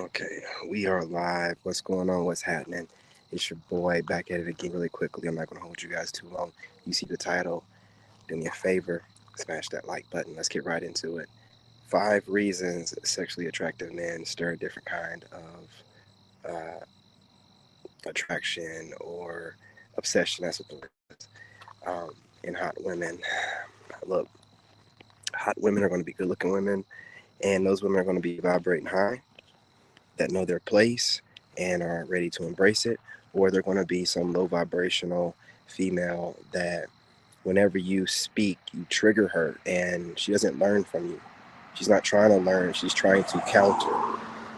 Okay, we are live. What's going on? What's happening? It's your boy back at it again really quickly. I'm not going to hold you guys too long. You see the title, do me a favor, smash that like button. Let's get right into it. 5 reasons sexually attractive men stir a different kind of attraction or obsession. That's what the word is. In hot women. Look, hot women are going to be good looking women, and those women are going to be vibrating high, that know their place and are ready to embrace it, or they're going to be some low vibrational female that whenever you speak, you trigger her and she doesn't learn from you. She's not trying to learn, she's trying to counter.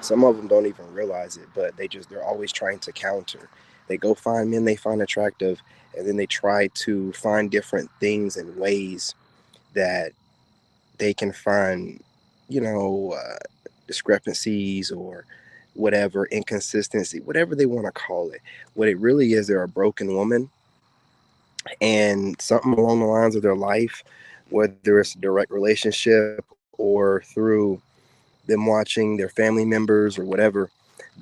Some of them don't even realize it, but they're always trying to counter. They go find men they find attractive, and then they try to find different things and ways that they can find, you know, discrepancies or whatever, inconsistency, whatever they want to call it. What it really is, they're a broken woman, and something along the lines of their life, whether it's a direct relationship or through them watching their family members or whatever,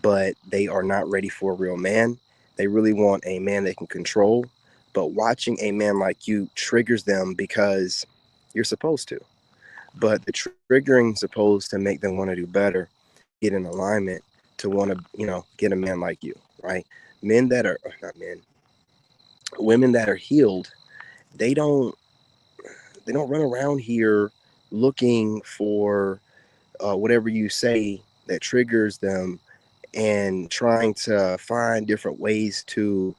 but they are not ready for a real man. They really want a man they can control, but watching a man like you triggers them because you're supposed to. But the triggering supposed to make them want to do better, get in alignment to want to, get a man like you, right? Men that are not men, women that are healed, they don't they don't run around here looking for whatever you say that triggers them and trying to find different ways to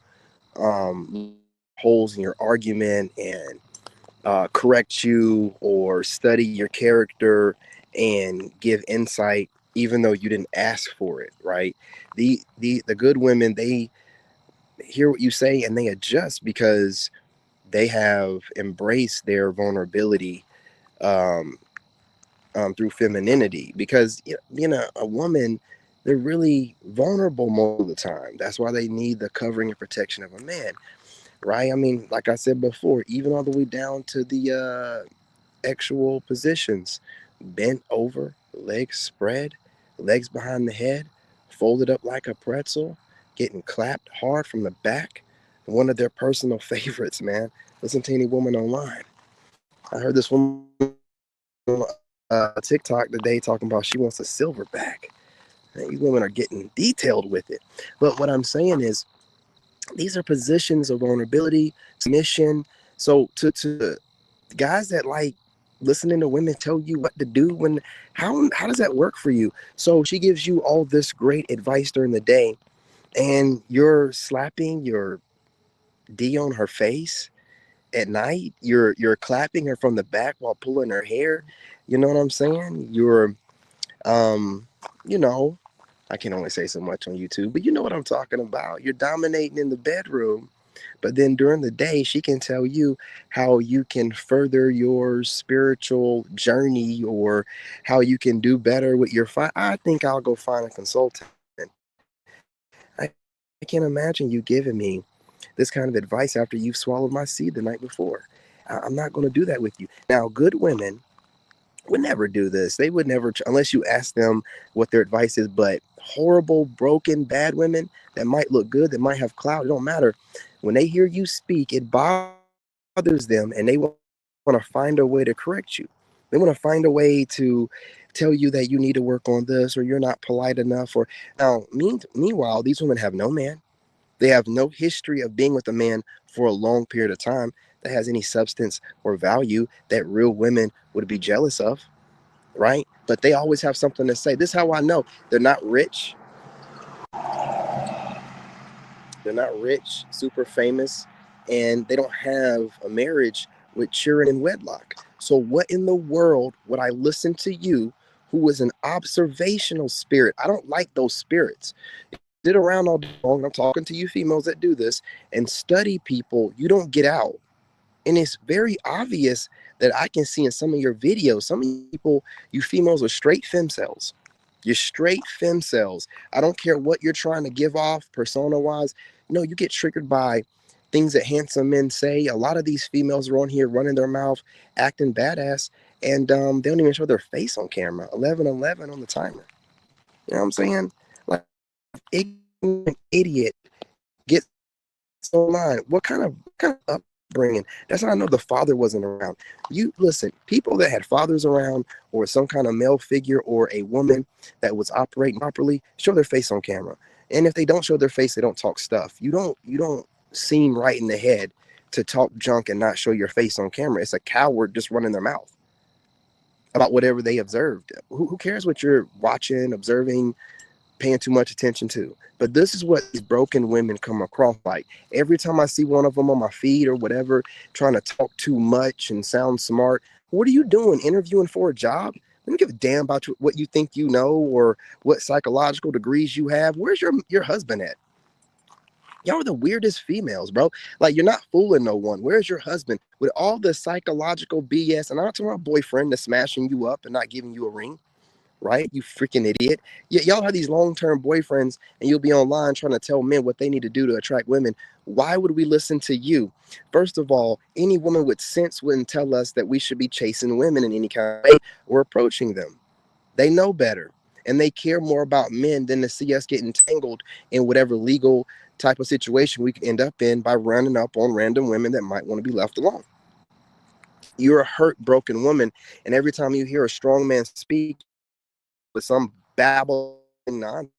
holes in your argument and correct you or study your character and give insight even though you didn't ask for it, right? The good women, they hear what you say and they adjust because they have embraced their vulnerability um, through femininity, because being a woman, they're really vulnerable most of the time. That's why they need the covering and protection of a man, right? I mean, like I said before, even all the way down to the actual positions, bent over, legs spread, legs behind the head, folded up like a pretzel, getting clapped hard from the back. One of their personal favorites, man. Listen to any woman online. I heard this woman on TikTok today talking about she wants a silverback. Man, you women are getting detailed with it. But what I'm saying is, these are positions of vulnerability, submission. So to guys that like listening to women tell you what to do, when how does that work for you? So she gives you all this great advice during the day, and you're slapping your D on her face at night. You're clapping her from the back while pulling her hair. You know what I'm saying? You're um, you know, I can only say so much on YouTube, but you know what I'm talking about. You're dominating in the bedroom, but then during the day, she can tell you how you can further your spiritual journey or how you can do better with your I think I'll go find a consultant. I can't imagine you giving me this kind of advice after you've swallowed my seed the night before. I'm not going to do that with you. Now, good women would never do this. They would never, unless you ask them what their advice is. But horrible, broken, bad women that might look good, that might have clout, it don't matter. When they hear you speak, it bothers them, and they want to find a way to correct you. They want to find a way to tell you that you need to work on this, or you're not polite enough. Or now, meanwhile, these women have no man. They have no history of being with a man for a long period of time that has any substance or value that real women would be jealous of, right? But they always have something to say. This is how I know they're not rich. They're not rich, super famous, and they don't have a marriage with children in wedlock. So, what in the world would I listen to you, who is an observational spirit? I don't like those spirits. Sit around all day long. I'm talking to you females that do this and study people. You don't get out. And it's very obvious that I can see in some of your videos, some of you people, you females are straight fem cells. You're straight fem cells. I don't care what you're trying to give off persona wise. No, you get triggered by things that handsome men say. A lot of these females are on here running their mouth, acting badass, and they don't even show their face on camera. 11:11 on the timer. You know what I'm saying? ignorant idiot gets online, what kind of upbringing? That's how I know the father wasn't around. You listen, people that had fathers around, or some kind of male figure, or a woman that was operating properly, show their face on camera. And if they don't show their face, they don't talk stuff. You don't seem right in the head to talk junk and not show your face on camera. It's a coward just running their mouth about whatever they observed. Who cares what you're watching, observing, paying too much attention to? But this is what these broken women come across like. Every time I see one of them on my feed or whatever, trying to talk too much and sound smart, what are you doing? Interviewing for a job? I don't give a damn about what you think you know, or what psychological degrees you have. Where's your husband at? Y'all are the weirdest females, bro. Like, you're not fooling no one. Where's your husband? With all the psychological BS, and I'm not talking about boyfriend that's smashing you up and not giving you a ring, right? You freaking idiot. Y'all have these long-term boyfriends, and you'll be online trying to tell men what they need to do to attract women. Why would we listen to you? First of all, any woman with sense wouldn't tell us that we should be chasing women in any kind of way or approaching them. They know better. And they care more about men than to see us get entangled in whatever legal type of situation we can end up in by running up on random women that might want to be left alone. You're a hurt, broken woman, and every time you hear a strong man speak with some babble nonsense,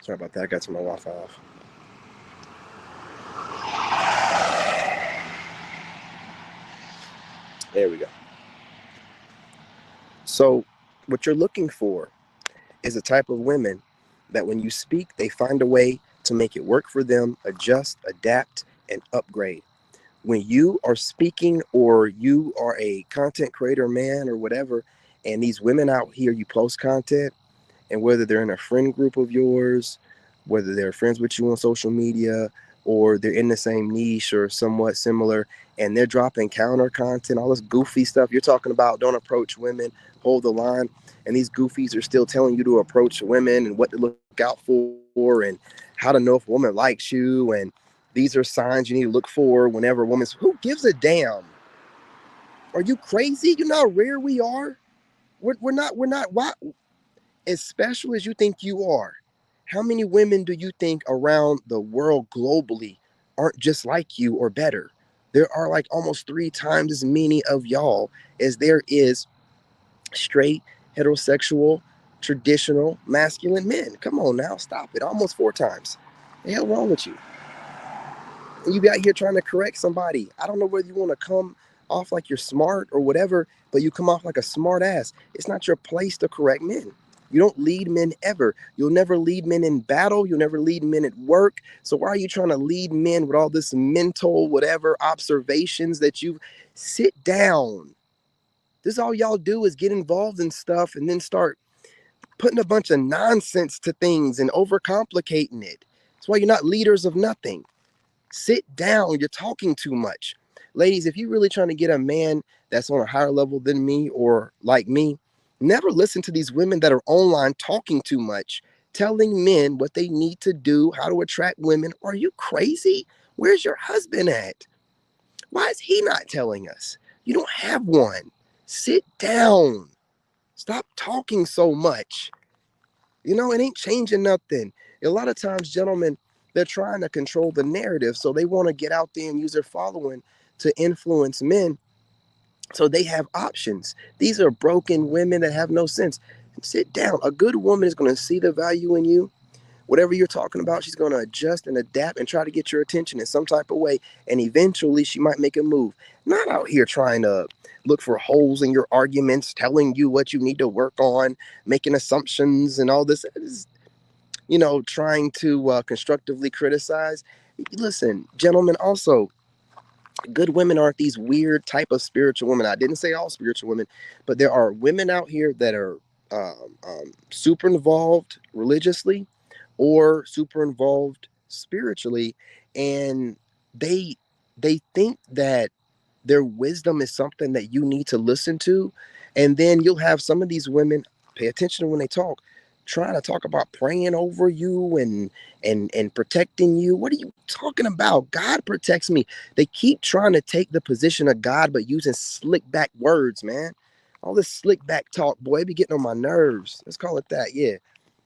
sorry about that. I got to my Wi-Fi off. There we go. So, what you're looking for is a type of women that when you speak, they find a way to make it work for them, adjust, adapt, and upgrade. When you are speaking, or you are a content creator, man, or whatever, and these women out here, you post content, and whether they're in a friend group of yours, whether they're friends with you on social media, or they're in the same niche or somewhat similar, and they're dropping counter content, all this goofy stuff you're talking about, don't approach women, hold the line, and these goofies are still telling you to approach women and what to look out for and how to know if a woman likes you, and these are signs you need to look for whenever a woman's. Who gives a damn? Are you crazy? You know how rare we are. We're not. Why? As special as you think you are, how many women do you think around the world globally aren't just like you or better? There are like almost 3 times as many of y'all as there is straight, heterosexual, traditional, masculine men. Come on now, stop it. Almost 4 times. The hell wrong with you? And you be out here trying to correct somebody. I don't know whether you want to come off like you're smart or whatever, but you come off like a smart ass. It's not your place to correct men. You don't lead men ever. You'll never lead men in battle. You'll never lead men at work. So why are you trying to lead men with all this mental whatever observations that you sit down? This is all y'all do is get involved in stuff and then start putting a bunch of nonsense to things and overcomplicating it. That's why you're not leaders of nothing. Sit down. You're talking too much. Ladies, if you're really trying to get a man that's on a higher level than me or like me, never listen to these women that are online talking too much, telling men what they need to do, how to attract women. Are you crazy? Where's your husband at? Why is he not telling us? You don't have one. Sit down. Stop talking so much. It ain't changing nothing. A lot of times, gentlemen, they're trying to control the narrative. So they want to get out there and use their following to influence men. So they have options. These are broken women that have no sense. Sit down. A good woman is going to see the value in you. Whatever you're talking about, she's going to adjust and adapt and try to get your attention in some type of way. And eventually she might make a move. Not out here trying to look for holes in your arguments, telling you what you need to work on, making assumptions and all this. Trying to constructively criticize. Listen, gentlemen, also, good women aren't these weird type of spiritual women. I didn't say all spiritual women, but there are women out here that are super involved religiously or super involved spiritually, and they they think that their wisdom is something that you need to listen to, and then you'll have some of these women pay attention when they talk. trying to talk about praying over you and protecting you. What are you talking about? God protects me. They keep trying to take the position of God, but using slick back words, man. All this slick back talk, boy, it be getting on my nerves. Let's call it that. Yeah.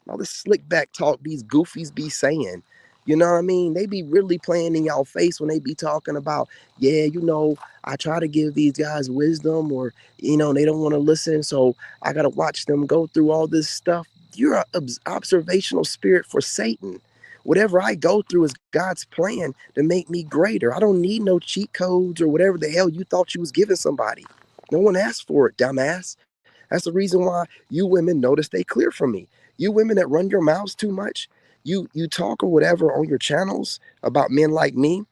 All this slick back talk these goofies be saying. You know what I mean? They be really playing in y'all face when they be talking about, yeah, I try to give these guys wisdom, or, they don't want to listen. So I got to watch them go through all this stuff. You're an observational spirit for Satan. Whatever I go through is God's plan to make me greater. I don't need no cheat codes or whatever the hell you thought you was giving somebody. No one asked for it, dumbass. That's the reason why you women know to stay clear from me. You women that run your mouths too much, you talk or whatever on your channels about men like me,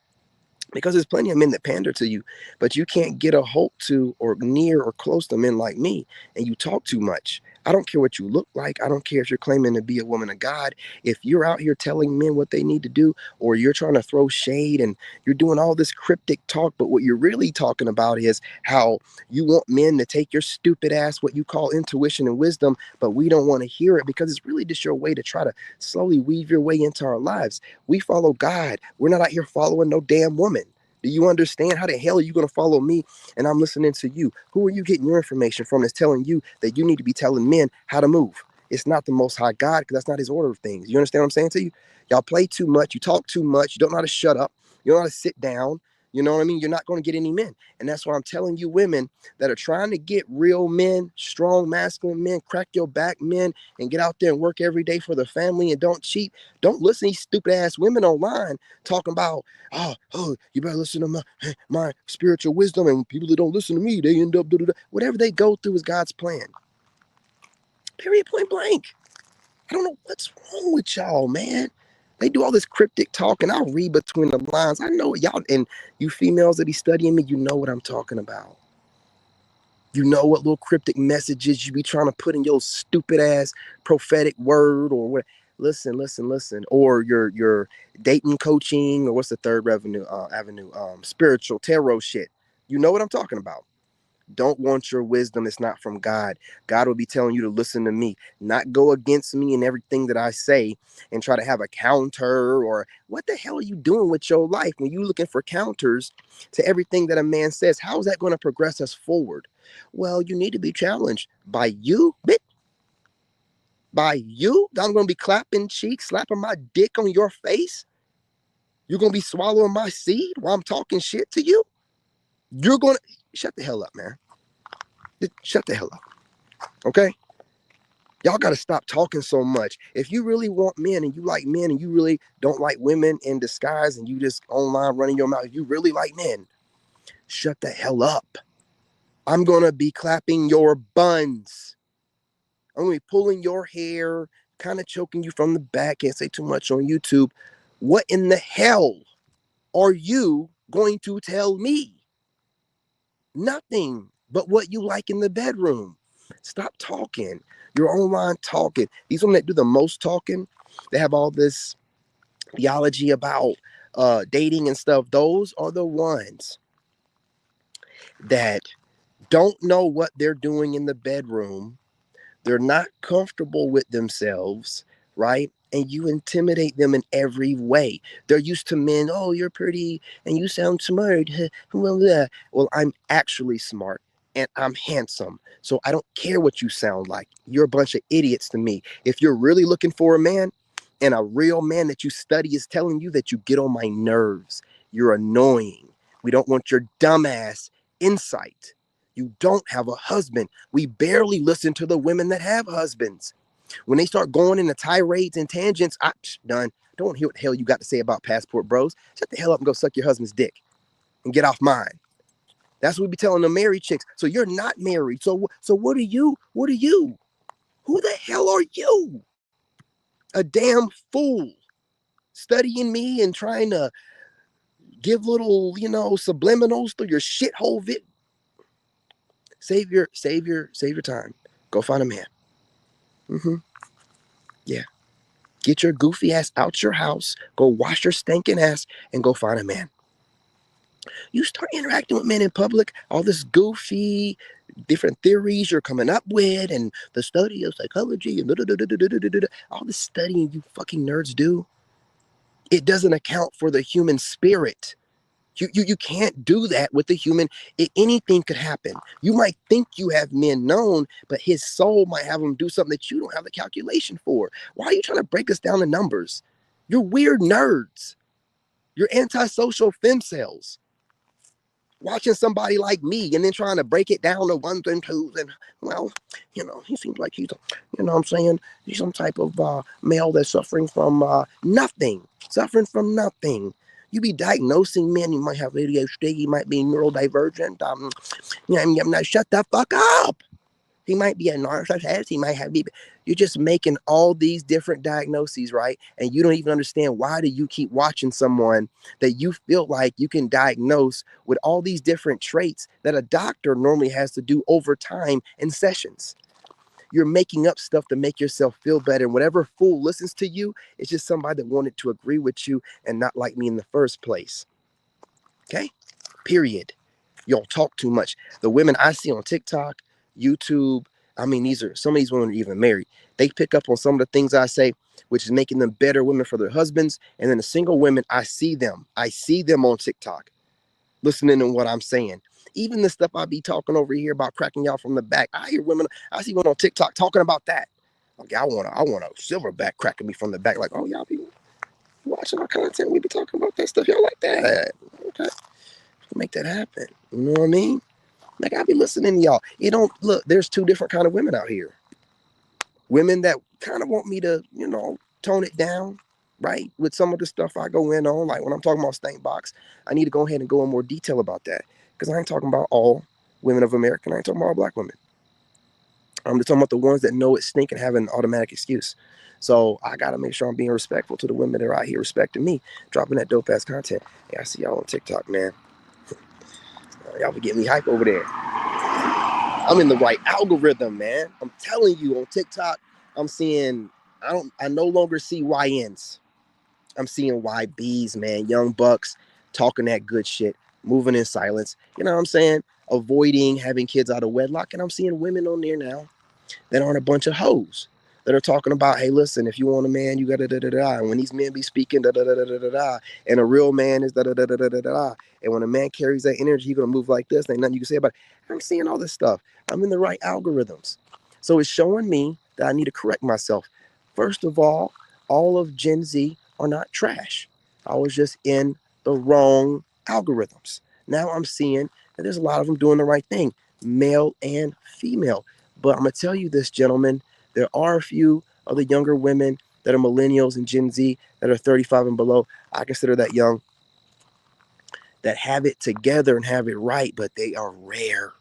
because there's plenty of men that pander to you, but you can't get a hold to or near or close to men like me, and you talk too much. I don't care what you look like. I don't care if you're claiming to be a woman of God. If you're out here telling men what they need to do, or you're trying to throw shade and you're doing all this cryptic talk, but what you're really talking about is how you want men to take your stupid ass, what you call intuition and wisdom, but we don't want to hear it because it's really just your way to try to slowly weave your way into our lives. We follow God. We're not out here following no damn woman. Do you understand? How the hell are you going to follow me and I'm listening to you? Who are you getting your information from that's telling you that you need to be telling men how to move? It's not the Most High God, because that's not his order of things. You understand what I'm saying to you? Y'all play too much. You talk too much. You don't know how to shut up. You don't know how to sit down. You know what I mean? You're not going to get any men. And that's why I'm telling you, women that are trying to get real men, strong, masculine men, crack your back men, and get out there and work every day for the family and don't cheat. Don't listen to these stupid ass women online talking about, oh, you better listen to my spiritual wisdom. And people that don't listen to me, they end up, whatever they go through is God's plan. Period, point blank. I don't know what's wrong with y'all, man. They do all this cryptic talk, and I'll read between the lines. I know y'all, and you females that be studying me, you know what I'm talking about. You know what little cryptic messages you be trying to put in your stupid ass prophetic word or what. Listen. Or your dating coaching, or what's the third avenue? Spiritual tarot shit. You know what I'm talking about. Don't want your wisdom. It's not from God. God will be telling you to listen to me, not go against me and everything that I say and try to have a counter. Or what the hell are you doing with your life when you're looking for counters to everything that a man says? How is that going to progress us forward? Well, you need to be challenged by you, bitch. By you. I'm going to be clapping cheeks, slapping my dick on your face. You're going to be swallowing my seed while I'm talking shit to you. You're going to shut the hell up, man. Shut the hell up. Okay? Y'all got to stop talking so much. If you really want men and you like men and you really don't like women in disguise and you just online running your mouth, if you really like men, shut the hell up. I'm going to be clapping your buns. I'm going to be pulling your hair, kind of choking you from the back. Can't say too much on YouTube. What in the hell are you going to tell me? Nothing but what you like in the bedroom. Stop talking. You're online talking. These women that do the most talking, they have all this theology about dating and stuff. Those are the ones that don't know what they're doing in the bedroom. They're not comfortable with themselves, right? And you intimidate them in every way. They're used to men, oh, you're pretty and you sound smart. Well, I'm actually smart and I'm handsome. So I don't care what you sound like. You're a bunch of idiots to me. If you're really looking for a man, and a real man that you study is telling you that you get on my nerves, you're annoying. We don't want your dumbass insight. You don't have a husband. We barely listen to the women that have husbands. When they start going into tirades and tangents, done. Don't want to hear what the hell you got to say about passport bros. Shut the hell up and go suck your husband's dick and get off mine. That's what we be telling the married chicks. So you're not married. So what are you? What are you? Who the hell are you? A damn fool studying me and trying to give little, subliminals through your shithole vid. Save your time. Go find a man. Yeah. Get your goofy ass out your house. Go wash your stinking ass and go find a man. You start interacting with men in public, all this goofy, different theories you're coming up with, and the study of psychology, and all the studying you fucking nerds do, it doesn't account for the human spirit. You can't do that with the human. Anything could happen. You might think you have men known, but his soul might have him do something that you don't have the calculation for. Why are you trying to break us down to numbers? You're weird nerds. You're antisocial femcells. Watching somebody like me and then trying to break it down to ones and twos, and well, he seems like he's I'm saying, he's some type of male that's suffering from nothing. You be diagnosing men, you might have ADHD, you might be neurodivergent, shut the fuck up. He might be a narcissist. He might have. You're just making all these different diagnoses, right? And you don't even understand, why do you keep watching someone that you feel like you can diagnose with all these different traits that a doctor normally has to do over time in sessions? You're making up stuff to make yourself feel better. And whatever fool listens to you, it's just somebody that wanted to agree with you and not like me in the first place. Okay? Period. Y'all talk too much. The women I see on TikTok, YouTube, I mean, some of these women are even married. They pick up on some of the things I say, which is making them better women for their husbands. And then the single women, I see them on TikTok, listening to what I'm saying. Even the stuff I be talking over here about cracking y'all from the back, I see women on TikTok talking about that. Okay, I want a silverback cracking me from the back. Like, oh, y'all be watching our content. We be talking about that stuff. Y'all like that? Okay, make that happen. You know what I mean? Like, I be listening to y'all. You don't look. There's two different kind of women out here. Women that kind of want me to, tone it down, right? With some of the stuff I go in on, like when I'm talking about stank box, I need to go ahead and go in more detail about that, because I ain't talking about all women of America. I ain't talking about all black women. I'm just talking about the ones that know it stink and have an automatic excuse. So I gotta make sure I'm being respectful to the women that are out here respecting me, dropping that dope ass content. Hey, I see y'all on TikTok, man. Y'all be getting me hype over there. I'm in the right algorithm, man. I'm telling you, on TikTok, I'm seeing, I no longer see YNs. I'm seeing YBs, man. Young bucks talking that good shit, moving in silence. You know what I'm saying? Avoiding having kids out of wedlock. And I'm seeing women on there now that aren't a bunch of hoes, that are talking about, hey, listen, if you want a man, you got da da da da. And when these men be speaking da da da da da da da, and a real man is da da da da da da da. And when a man carries that energy, he's gonna move like this. Ain't nothing you can say about it. I'm seeing all this stuff. I'm in the right algorithms, so it's showing me that I need to correct myself. First of all of Gen Z are not trash. I was just in the wrong algorithms. Now I'm seeing that there's a lot of them doing the right thing, male and female. But I'm going to tell you this, gentlemen, there are a few of the younger women that are millennials and Gen Z that are 35 and below. I consider that young, that have it together and have it right, but they are rare.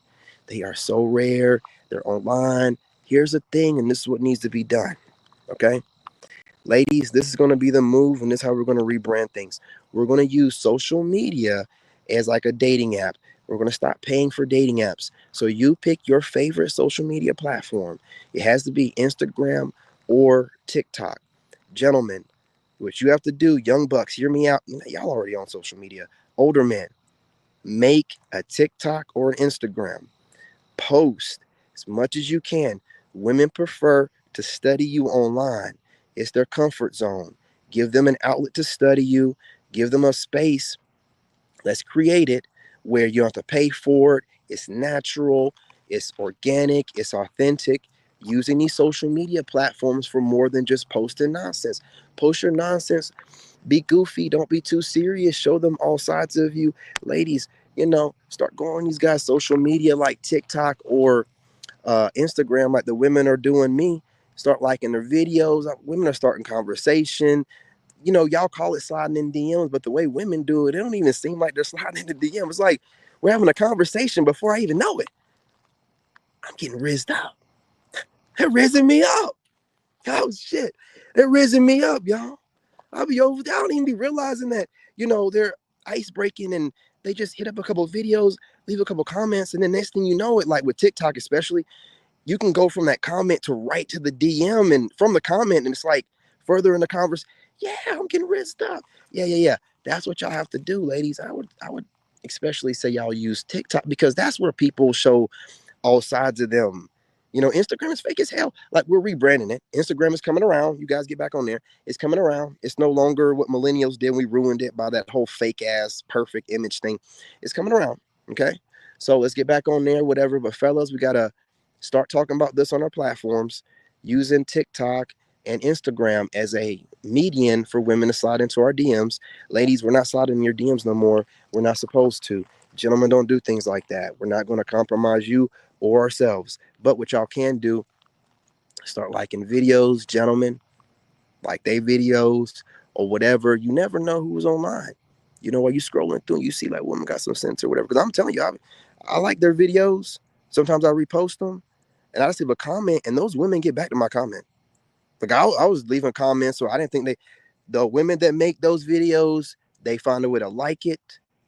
They are so rare. They're online. Here's the thing, and this is what needs to be done. Okay? Ladies, this is going to be the move, and this is how we're going to rebrand things. We're going to use social media as like a dating app. We're going to stop paying for dating apps. So you pick your favorite social media platform. It has to be Instagram or TikTok. Gentlemen, what you have to do, young bucks, hear me out. Y'all already on social media. Older men, make a TikTok or an Instagram. Post as much as you can. Women prefer to study you online. It's their comfort zone. Give them an outlet to study you. Give them a space. Let's create it where you don't have to pay for it. It's natural. It's organic. It's authentic. Using these social media platforms for more than just posting nonsense. Post your nonsense. Be goofy. Don't be too serious. Show them all sides of you. Ladies, start going on these guys' social media like TikTok or Instagram, like the women are doing me. Start liking their videos. Women are starting conversation. Y'all call it sliding in DMs, but the way women do it, it don't even seem like they're sliding into DMs. It's like we're having a conversation before I even know it. I'm getting rizzed up. They're rizzing me up. Oh shit. They're rizzing me up, y'all. I'll be over there. I don't even be realizing that, they're ice breaking, and they just hit up a couple of videos, leave a couple of comments, and then next thing you know it, like with TikTok especially, you can go from that comment to right to the DM, and from the comment, and it's like further in the conversation. Yeah, I'm getting rizzed up. Yeah. That's what y'all have to do, ladies. I would especially say y'all use TikTok, because that's where people show all sides of them. You know, Instagram is fake as hell. Like, we're rebranding it. Instagram is coming around. You guys get back on there. It's coming around. It's no longer what millennials did. We ruined it by that whole fake ass perfect image thing. It's coming around. Okay. So let's get back on there, whatever. But fellas, we gotta start talking about this on our platforms, using TikTok and Instagram as a median for women to slide into our DMs. Ladies, we're not sliding in your DMs no more. We're not supposed to. Gentlemen don't do things like that. We're not going to compromise you or ourselves. But what y'all can do, start liking videos, gentlemen, like they videos or whatever. You never know who's online. You know, while you scrolling through, you see like women got some sense or whatever. Because I'm telling you, I like their videos. Sometimes I repost them and I just leave a comment, and those women get back to my comment. Like, I was leaving comments, so I didn't think the women that make those videos, they find a way to like it,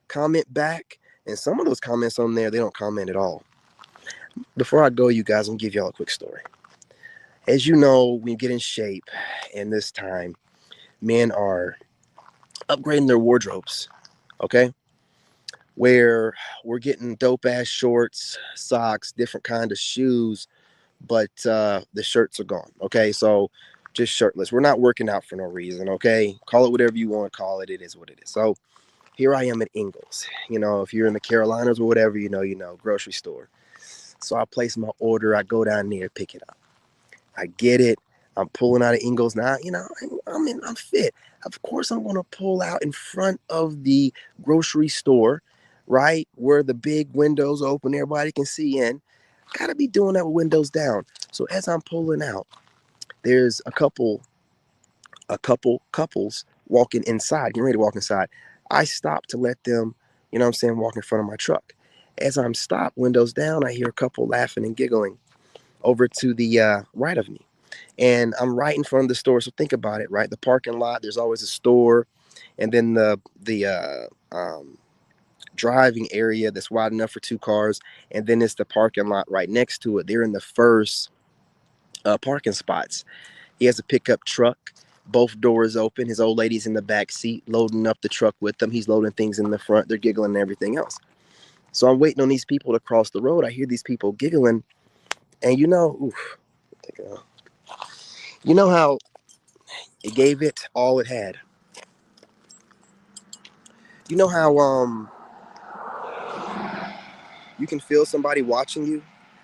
comment back, and some of those comments on there, they don't comment at all. Before I go, you guys, I'm gonna give y'all a quick story. As you know, when you get in shape, and this time, men are upgrading their wardrobes. Okay, where we're getting dope ass shorts, socks, different kind of shoes, but the shirts are gone. Okay, so just shirtless. We're not working out for no reason. Okay, call it whatever you want to call it. It is what it is. So here I am at Ingles. You know, if you're in the Carolinas or whatever, grocery store. So I place my order. I go down there, pick it up. I get it. I'm pulling out of Ingles now. I'm fit. Of course, I'm going to pull out in front of the grocery store, right where the big windows open, everybody can see in. Gotta be doing that with windows down. So as I'm pulling out, there's a couple couples walking inside, getting ready to walk inside. I stop to let them, walk in front of my truck. As I'm stopped, windows down, I hear a couple laughing and giggling over to the right of me. And I'm right in front of the store. So think about it, right? The parking lot, there's always a store, and then the driving area that's wide enough for two cars, and then it's the parking lot right next to it. They're in the first parking spots. He has a pickup truck, both doors open. His old lady's in the back seat, loading up the truck with them. He's loading things in the front. They're giggling and everything else. So I'm waiting on these people to cross the road. I hear these people giggling, and you know how it gave it all it had. You know how you can feel somebody watching you,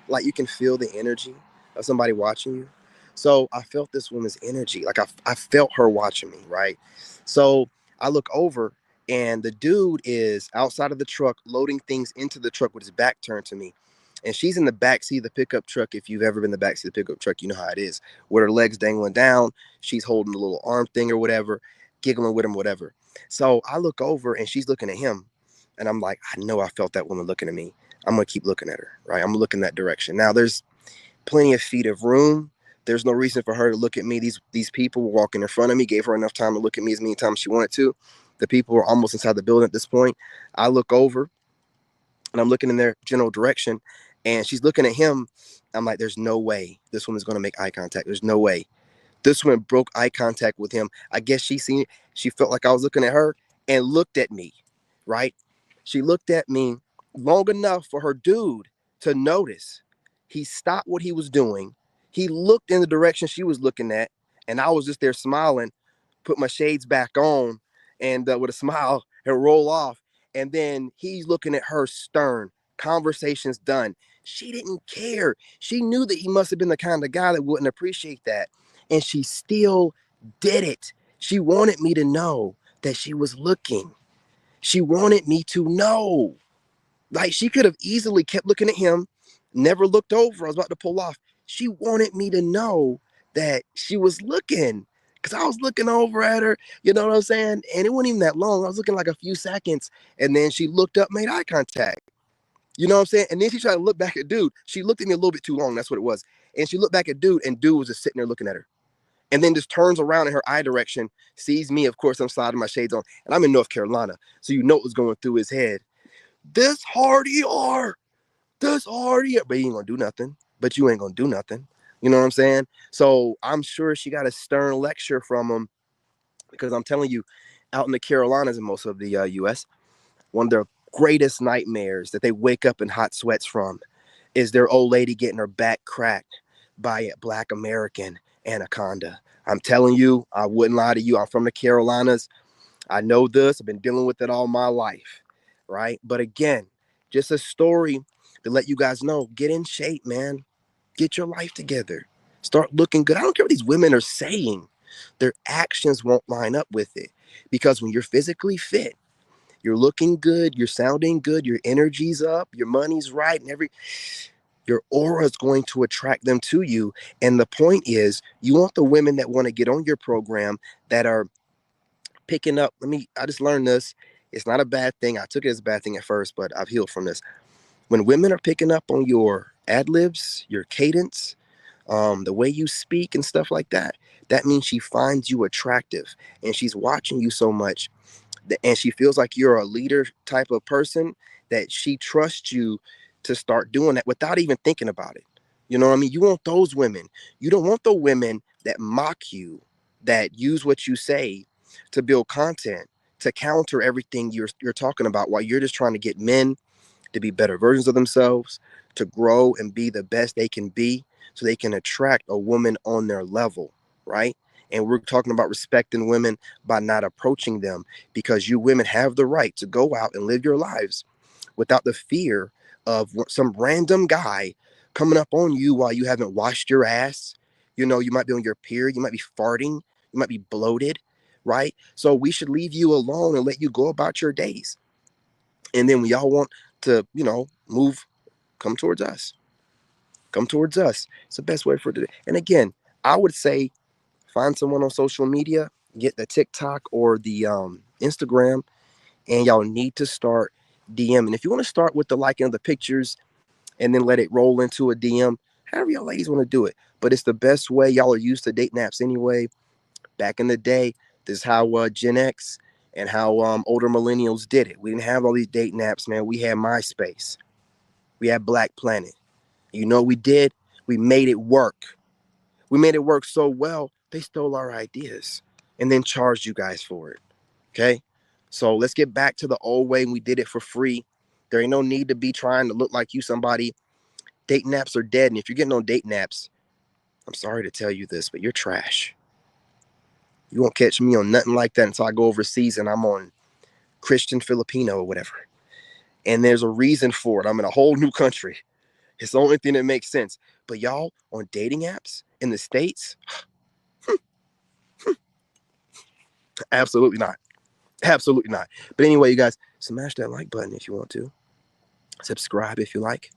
like you can feel the energy of somebody watching you. So I felt this woman's energy, like I felt her watching me, right? So I look over, and the dude is outside of the truck loading things into the truck with his back turned to me, and she's in the back seat of the pickup truck. If you've ever been in the back seat of the pickup truck, you know how it is, with her legs dangling down. She's holding a little arm thing or whatever, giggling with him, whatever. So I look over, and she's looking at him, and I'm like, I know I felt that woman looking at me. I'm gonna keep looking at her, right? I'm looking that direction. Now there's plenty of feet of room. There's no reason for her to look at me. These people were walking in front of me, gave her enough time to look at me as many times as she wanted to. The people were almost inside the building at this point. I look over, and I'm looking in their general direction, and she's looking at him. I'm like, there's no way this woman's gonna make eye contact. There's no way. This one broke eye contact with him. I guess she felt like I was looking at her and looked at me, right? She looked at me long enough for her dude to notice. He stopped what he was doing. He looked in the direction she was looking at, and I was just there smiling, put my shades back on, and with a smile and roll off. And then he's looking at her stern. Conversation's done. She didn't care. She knew that he must have been the kind of guy that wouldn't appreciate that. And she still did it. She wanted me to know that she was looking. She wanted me to know. Like, she could have easily kept looking at him, never looked over. I was about to pull off. She wanted me to know that she was looking, because I was looking over at her. You know what I'm saying? And it wasn't even that long. I was looking like a few seconds. And then she looked up, made eye contact. You know what I'm saying? And then she tried to look back at dude. She looked at me a little bit too long. That's what it was. And she looked back at dude, and dude was just sitting there looking at her. And then just turns around in her eye direction, sees me. Of course, I'm sliding my shades on, and I'm in North Carolina. So you know what's going through his head. This hard ER. This hard ER. But he ain't going to do nothing. But you ain't going to do nothing. You know what I'm saying? So I'm sure she got a stern lecture from him, because I'm telling you, out in the Carolinas and most of the U.S., one of their greatest nightmares that they wake up in hot sweats from Is their old lady getting her back cracked by a black American anaconda? I'm telling you, I wouldn't lie to you. I'm from the Carolinas. I know this. I've been dealing with it all my life, right? But again, just a story to let you guys know, get in shape, man. Get your life together. Start looking good. I don't care what these women are saying. Their actions won't line up with it. Because when you're physically fit, you're looking good, you're sounding good, your energy's up, your money's right, and your aura is going to attract them to you. And the point is, you want the women that want to get on your program that are picking up. I just learned this. It's not a bad thing. I took it as a bad thing at first, but I've healed from this. When women are picking up on your ad libs, your cadence, the way you speak and stuff like that, that means she finds you attractive and she's watching you so much and she feels like you're a leader type of person that she trusts you to start doing that without even thinking about it. You know what I mean? You want those women. You don't want the women that mock you, that use what you say to build content, to counter everything you're talking about while you're just trying to get men to be better versions of themselves, to grow and be the best they can be so they can attract a woman on their level, right? And we're talking about respecting women by not approaching them because you women have the right to go out and live your lives without the fear of some random guy coming up on you while you haven't washed your ass. You know, you might be on your period, you might be farting, you might be bloated, right? So we should leave you alone and let you go about your days. And then when y'all want to, move, come towards us. Come towards us. It's the best way for it to. And again, I would say find someone on social media, get the TikTok or the Instagram, and y'all need to start DMing. If you want to start with the liking of the pictures and then let it roll into a DM, however y'all ladies want to do it. But it's the best way. Y'all are used to dating apps anyway. Back in the day, this is how Gen X and how older millennials did it. We didn't have all these dating apps, man. We had MySpace. We had Black Planet. You know what we did? We made it work. We made it work so well, they stole our ideas and then charged you guys for it. Okay? So let's get back to the old way. We did it for free. There ain't no need to be trying to look like you somebody. Dating apps are dead. And if you're getting on dating apps, I'm sorry to tell you this, but you're trash. You won't catch me on nothing like that until I go overseas and I'm on Christian Filipino or whatever. And there's a reason for it. I'm in a whole new country. It's the only thing that makes sense. But y'all on dating apps in the States, absolutely not. Absolutely not. But anyway, you guys, smash that like button if you want to. Subscribe if you like.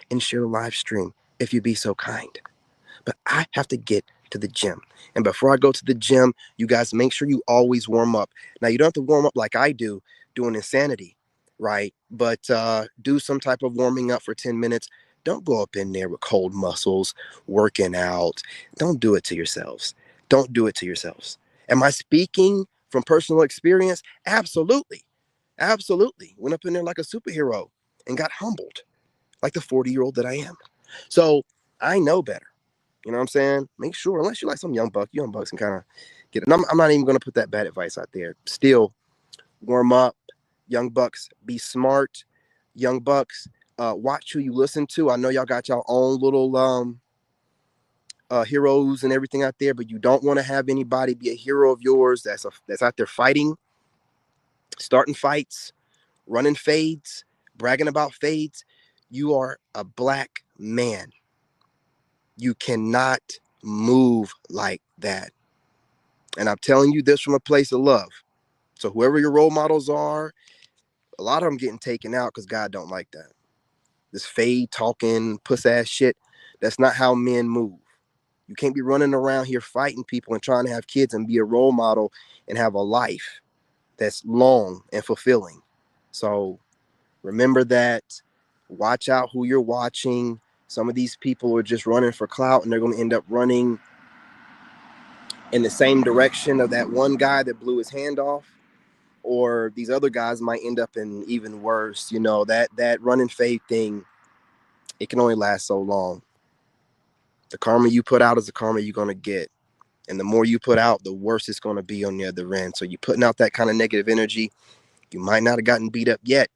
And share the live stream if you be so kind. But I have to get to the gym. And before I go to the gym, you guys make sure you always warm up. Now, you don't have to warm up like I do doing insanity, right? But do some type of warming up for 10 minutes. Don't go up in there with cold muscles, working out. Don't do it to yourselves. Don't do it to yourselves. Am I speaking from personal experience? Absolutely. Absolutely. Went up in there like a superhero and got humbled like the 40-year-old that I am. So I know better. You know what I'm saying? Make sure, unless you like some young bucks can kind of get it. And I'm not even going to put that bad advice out there. Still, warm up, young bucks, be smart, young bucks. Watch who you listen to. I know y'all got y'all own little heroes and everything out there, but you don't want to have anybody be a hero of yours that's out there fighting, starting fights, running fades, bragging about fades. You are a black man. You cannot move like that. And I'm telling you this from a place of love. So whoever your role models are, a lot of them getting taken out because God don't like that. This fade talking, puss ass shit. That's not how men move. You can't be running around here fighting people and trying to have kids and be a role model and have a life that's long and fulfilling. So remember that. Watch out who you're watching. Some of these people are just running for clout and they're going to end up running in the same direction of that one guy that blew his hand off, or these other guys might end up in even worse. You know, that run and fade thing, it can only last so long. The karma you put out is the karma you're going to get, and the more you put out, the worse it's going to be on the other end. So you're putting out that kind of negative energy. You might not have gotten beat up yet,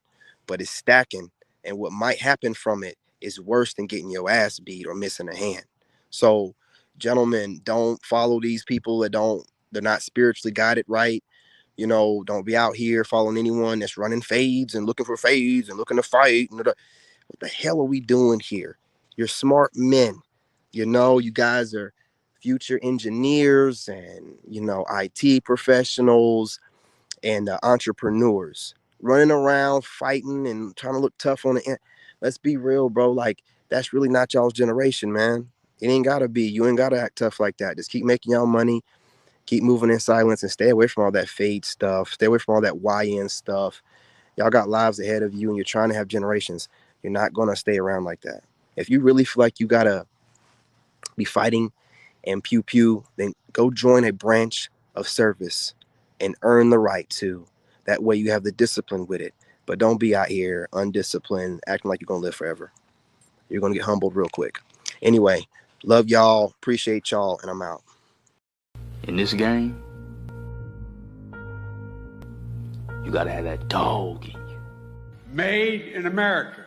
but it's stacking, and what might happen from it is worse than getting your ass beat or missing a hand. So, gentlemen, don't follow these people they're not spiritually guided right. You know, don't be out here following anyone that's running fades and looking for fades and looking to fight. What the hell are we doing here? You're smart men. You know, you guys are future engineers and, IT professionals and entrepreneurs running around fighting and trying to look tough on the end. Let's be real, bro. Like, that's really not y'all's generation, man. It ain't gotta be. You ain't gotta act tough like that. Just keep making y'all money, keep moving in silence, and stay away from all that fade stuff. Stay away from all that YN stuff. Y'all got lives ahead of you and you're trying to have generations. You're not gonna stay around like that. If you really feel like you gotta be fighting and pew pew, then go join a branch of service and earn the right to. That way you have the discipline with it. But don't be out here undisciplined, acting like you're gonna live forever. You're gonna get humbled real quick. Anyway, love y'all, appreciate y'all, and I'm out. In this game, you gotta have that dog in you. Made in America.